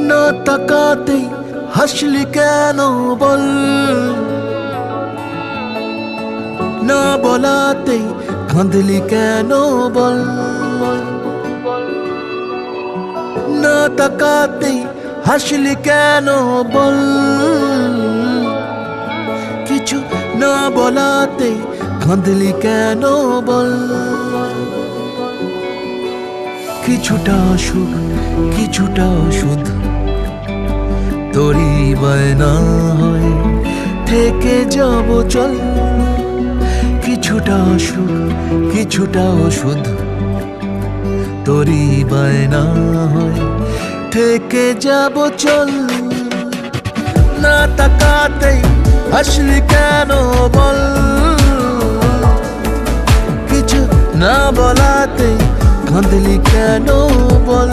না তাকাতেই হাসলি কেন বল, না বলাতেই কাঁদলি কেন বল, না তাকাতেই হাসলি কেন বল, কিছু না বলাতেই কাঁদলি কেন বল। কিছুটা সুখ কিছুটা ওষুধ তোরই বায়না হয় থেকে যাব চল, কিছুটা সুখ কিছুটা ওষুধ তোরই বায়না হয় থেকে যাব চল। না তাকাতেই হাসলি কেন বল, কিছু না বলাতেই কাঁদলি কেন বল।